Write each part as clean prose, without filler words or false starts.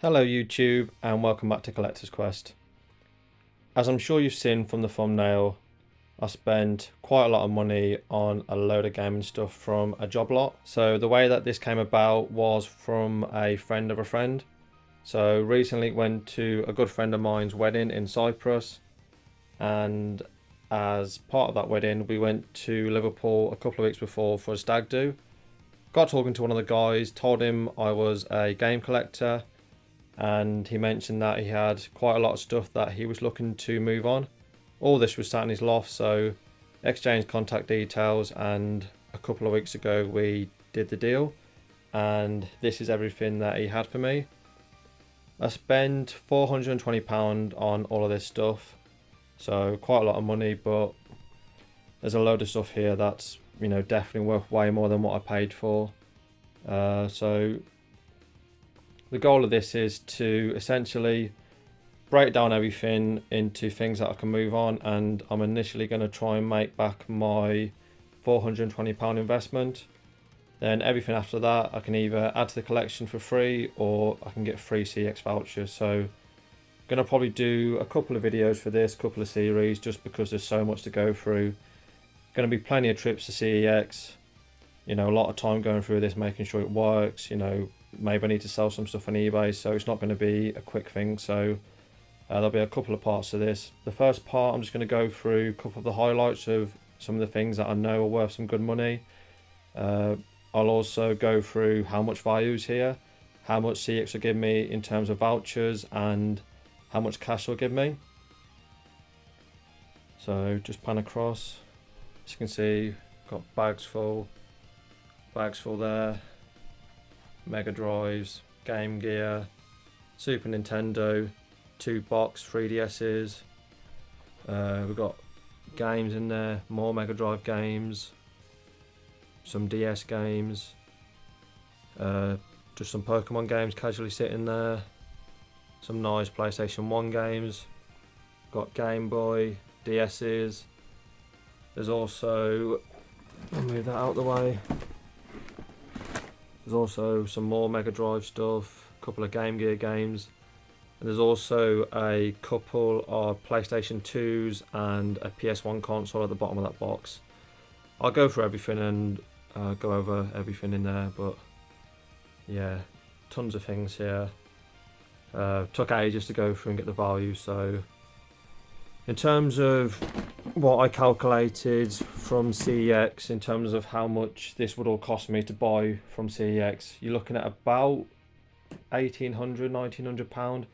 Hello YouTube and welcome back to Collector's Quest. As I'm sure you've seen from the thumbnail, I spent quite a lot of money on a load of gaming stuff from a job lot. So the way that this came about was from a friend of a friend. So recently went to a good friend of mine's wedding in Cyprus, and as part of that wedding we went to Liverpool a couple of weeks before for a stag do. Got talking to one of the guys, told him I was a game collector, and he mentioned that he had quite a lot of stuff that he was looking to move on. All this was sat in his loft, so exchanged contact details, and a couple of weeks ago we did the deal, and this is everything that he had for me. I spent £420 on all of this stuff, so quite a lot of money, but there's a load of stuff here that's definitely worth way more than what I paid for. So the goal of this is to essentially break down everything into things that I can move on, and I'm initially going to try and make back my £420 investment. Then everything after that I can either add to the collection for free or I can get free CX vouchers. So I'm going to probably do a couple of videos for this, couple of series, just because there's so much to go through. Going to be plenty of trips to CEX, a lot of time going through this, making sure it works. Maybe I need to sell some stuff on eBay, so it's not going to be a quick thing. So there'll be a couple of parts to this. The first part, I'm just going to go through a couple of the highlights of some of the things that I know are worth some good money. I'll also go through how much value is here, how much CX will give me in terms of vouchers, and how much cash will give me. So just pan across. As you can see, got bags full there. Mega Drives, Game Gear, Super Nintendo, 2-box 3DSs. We've got games in there, more Mega Drive games, some DS games, just some Pokemon games casually sitting there, some nice PlayStation 1 games, got Game Boy, DSs. There's also, I'll move that out of the way. There's also some more Mega Drive stuff, a couple of Game Gear games, and there's also a couple of PlayStation 2s and a PS1 console at the bottom of that box. I'll go through everything and go over everything in there, but yeah, tons of things here. Took ages to go through and get the value. So in terms of what I calculated from CEX, in terms of how much this would all cost me to buy from CEX, you're looking at about £1,800, £1,900.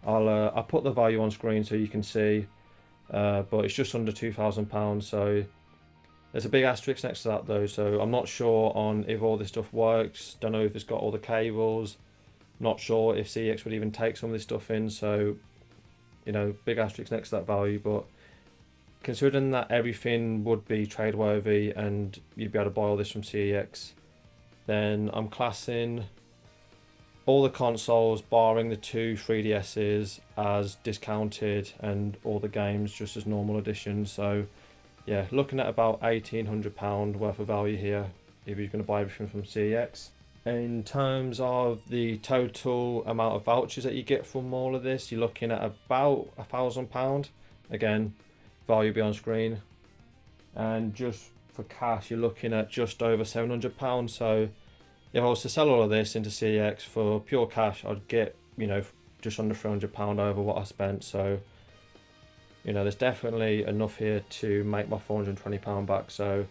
I'll put the value on screen so you can see, but it's just under £2,000. So there's a big asterisk next to that though, so I'm not sure on if all this stuff works. Don't know if it's got all the cables, not sure if CEX would even take some of this stuff in. So big asterisk next to that value, but considering that everything would be trade worthy and you'd be able to buy all this from CEX, then I'm classing all the consoles barring the 2 3DSs as discounted, and all the games just as normal editions. So yeah, looking at about £1,800 worth of value here if you're going to buy everything from CEX. In terms of the total amount of vouchers that you get from all of this, you're looking at about £1,000. Again, value be on screen. And just for cash, you're looking at just over £700. So if I was to sell all of this into CEX for pure cash, I'd get just under £300 over what I spent. So there's definitely enough here to make my £420 back. So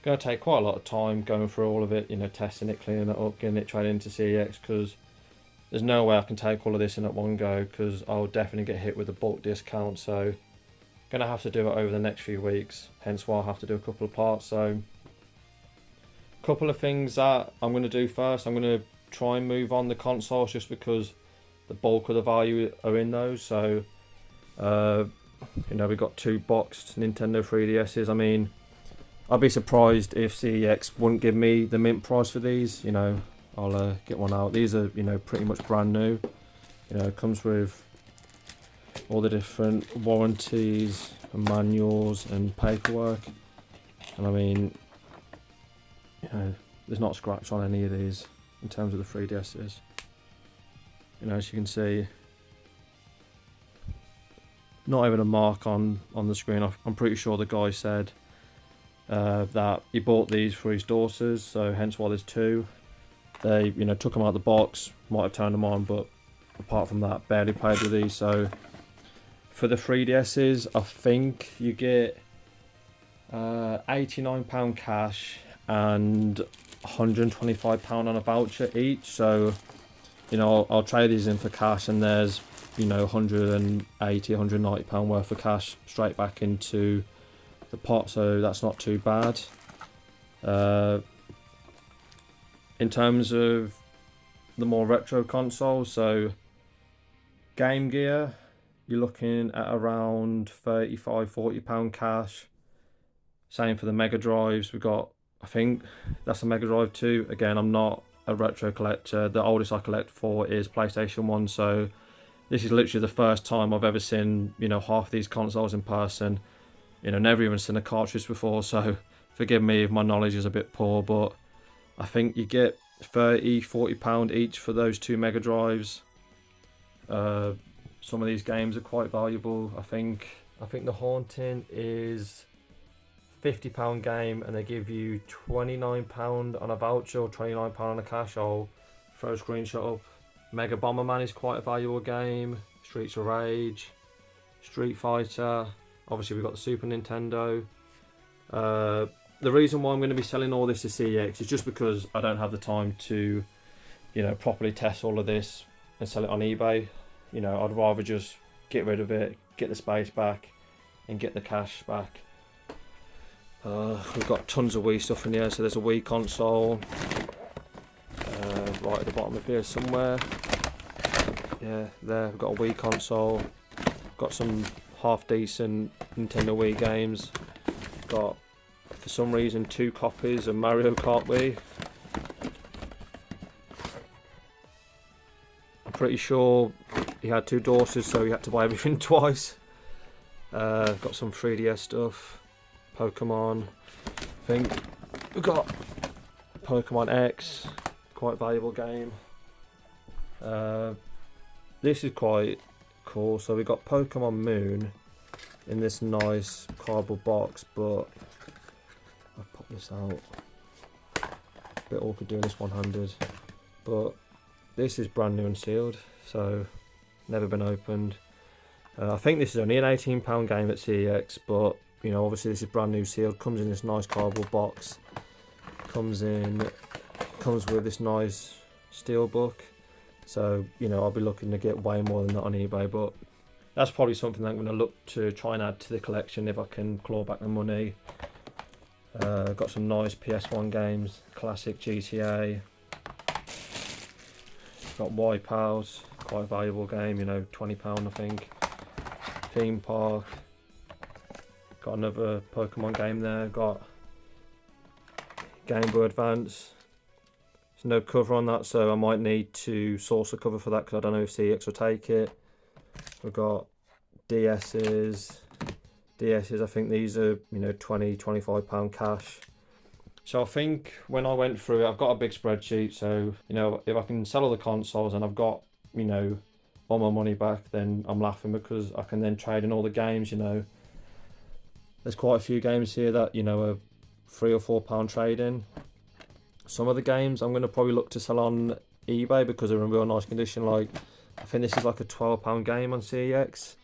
going to take quite a lot of time going through all of it, testing it, cleaning it up, getting it traded into CEX, because there's no way I can take all of this in at one go, because I'll definitely get hit with a bulk discount. So going to have to do it over the next few weeks, hence why I'll have to do a couple of parts. So a couple of things that I'm going to do first, I'm going to try and move on the consoles just because the bulk of the value are in those. So we've got 2 boxed Nintendo 3DSs. I mean, I'd be surprised if CEX wouldn't give me the mint price for these. I'll get one out. These are pretty much brand new. It comes with all the different warranties and manuals and paperwork, and I mean, there's not a scratch on any of these in terms of the 3DSs. You know, as you can see, not even a mark on the screen. I'm pretty sure the guy said that he bought these for his daughters, so hence why there's two. They, you know, took them out of the box, might have turned them on, but apart from that, barely played with these. So for the 3DSs, I think you get £89 cash and £125 on a voucher each. So, you know, I'll trade these in for cash, and there's, you know, £180, £190 worth of cash straight back into the pot. So that's not too bad. In terms of the more retro consoles, so Game Gear, you're looking at around £35–40 cash. Same for the Mega Drives. We've got, I think that's a Mega Drive 2. Again, I'm not a retro collector. The oldest I collect for is PlayStation 1, so this is literally the first time I've ever seen, you know, half these consoles in person. You know, never even seen a cartridge before, so forgive me if my knowledge is a bit poor, but I think you get £30–40 each for those two Mega Drives. Some of these games are quite valuable. I think The Haunting is £50 game, and they give you £29 on a voucher or £29 on a cash. I'll throw a screenshot up. Mega Bomberman is quite a valuable game. Streets of Rage, Street Fighter. Obviously we've got the Super Nintendo. The reason why I'm going to be selling all this to CEX is just because I don't have the time to, you know, properly test all of this and sell it on eBay. You know, I'd rather just get rid of it, get the space back, and get the cash back. We've got tons of Wii stuff in here. So there's a Wii console right at the bottom of here somewhere. Yeah, there. We've got a Wii console. Got some half decent Nintendo Wii games. Got, for some reason, 2 copies of Mario Kart Wii. I'm pretty sure he had 2 daughters, so he had to buy everything twice. Got some 3DS stuff, Pokemon. I think we've got Pokemon X, quite a valuable game. This is quite cool. So we got Pokemon Moon in this nice cardboard box, but I'll pop this out. A bit awkward doing this one-handed, but this is brand new and sealed, so never been opened. I think this is only an £18 game at CEX, but you know, obviously this is brand new sealed. Comes in this nice cardboard box. Comes with this nice steel book. So you know, I'll be looking to get way more than that on eBay, but that's probably something that I'm going to look to try and add to the collection if I can claw back the money. Got some nice PS1 games, classic GTA. Got Wipeout, quite a valuable game, you know, £20 I think. Theme Park. Got another Pokemon game there. Got Game Boy Advance. There's no cover on that, so I might need to source a cover for that because I don't know if CEX will take it. We've got DS's. I think these are, you know, £20–25 cash. So I think when I went through it, I've got a big spreadsheet. So, you know, if I can sell all the consoles and I've got, you know, all my money back, then I'm laughing because I can then trade in all the games, you know. There's quite a few games here that, you know, are £3 or £4 trade-in. Some of the games I'm going to probably look to sell on eBay because they're in real nice condition. Like, I think this is like a £12 game on CEX.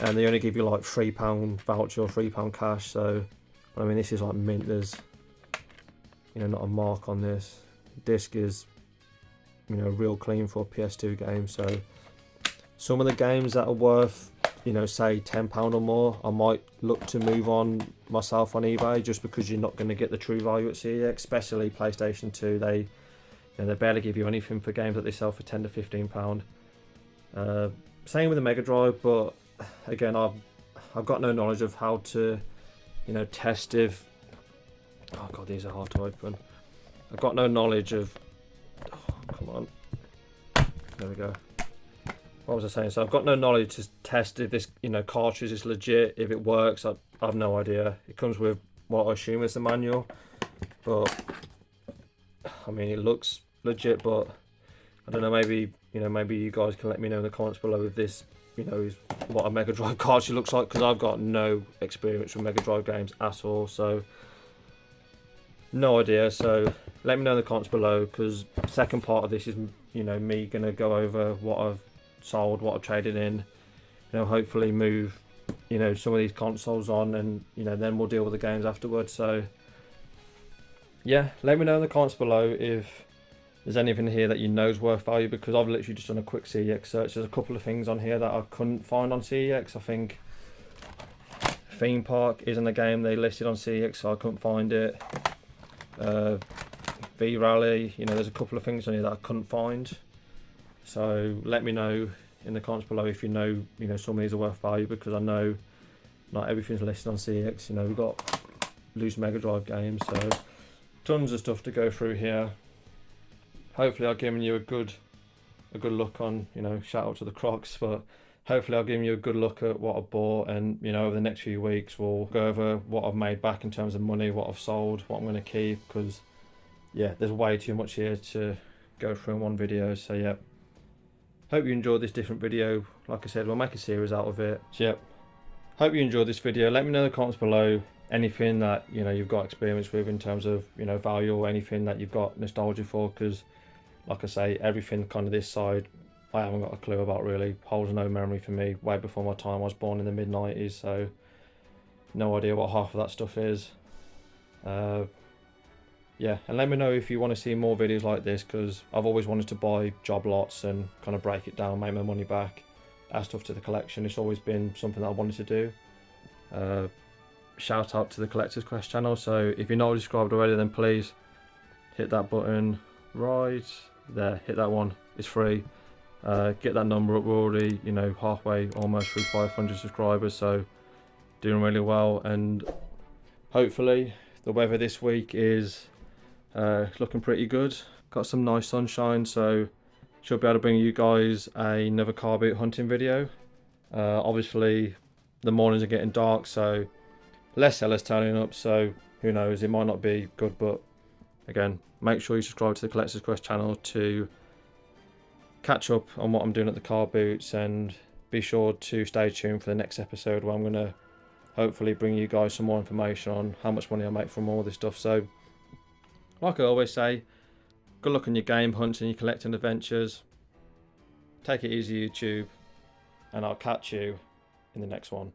And they only give you like £3 voucher or £3 cash. So, I mean, this is like mint. There's, you know, not a mark on this. Disc is, you know, real clean for a PS2 game. So, some of the games that are worth, you know, say £10 or more, I might look to move on myself on eBay just because you're not going to get the true value at CEX, especially PlayStation 2. They, you know, they barely give you anything for games that they sell for £10–15. Same with the Mega Drive, but again, I've got no knowledge of how to, you know, test if. Oh god, these are hard to open. I've got no knowledge of. Oh, come on. There we go. What was I saying? So I've got no knowledge to test if this, you know, cartridge is legit, if it works. I have no idea. It comes with what I assume is the manual, but I mean, it looks legit, but I don't know, maybe, you know, maybe you guys can let me know in the comments below if this, you know, is what a Mega Drive cartridge looks like, because I've got no experience with Mega Drive games at all, so no idea. So let me know in the comments below, because the second part of this is, you know, me gonna go over what I've sold, what I've traded in, you know, hopefully move, you know, some of these consoles on, and, you know, then we'll deal with the games afterwards. So yeah, let me know in the comments below if there's anything here that you know is worth value, because I've literally just done a quick CEX search. There's a couple of things on here that I couldn't find on CEX. I think Theme Park isn't a game they listed on CEX, so I couldn't find it. V-Rally, you know, there's a couple of things on here that I couldn't find. So let me know in the comments below if you know some of these are worth value, because I know not everything's listed on CEX. You know, we've got loose Mega Drive games, so tons of stuff to go through here. Hopefully I've given you a good look on, you know, shout out to the Crocs, but hopefully I've given you a good look at what I bought, and, you know, over the next few weeks we'll go over what I've made back in terms of money, what I've sold, what I'm going to keep, because yeah, there's way too much here to go through in one video. So yeah, hope you enjoyed this different video. Like I said, we'll make a series out of it. So yeah, hope you enjoyed this video. Let me know in the comments below anything that, you know, you've got experience with in terms of, you know, value, or anything that you've got nostalgia for, because like I say, everything kind of this side I haven't got a clue about really. Holds no memory for me. Way before my time. I was born in the mid-90s, so no idea what half of that stuff is. Yeah, and let me know if you want to see more videos like this, because I've always wanted to buy job lots and kind of break it down, make my money back, add stuff to the collection. It's always been something that I wanted to do. Shout out to the Collector's Quest channel. So if you're not subscribed already, then please hit that button right there, hit that one, it's free. Get that number up. We're already, you know, halfway, almost through 500 subscribers, so doing really well. And hopefully the weather this week is looking pretty good. Got some nice sunshine, so should be able to bring you guys another car boot hunting video. Obviously the mornings are getting dark, so less sellers turning up, so who knows, it might not be good. But again, make sure you subscribe to the Collector's Quest channel to catch up on what I'm doing at the car boots, and be sure to stay tuned for the next episode, where I'm going to hopefully bring you guys some more information on how much money I make from all this stuff. So like I always say, good luck on your game hunts and your collecting adventures. Take it easy, YouTube, and I'll catch you in the next one.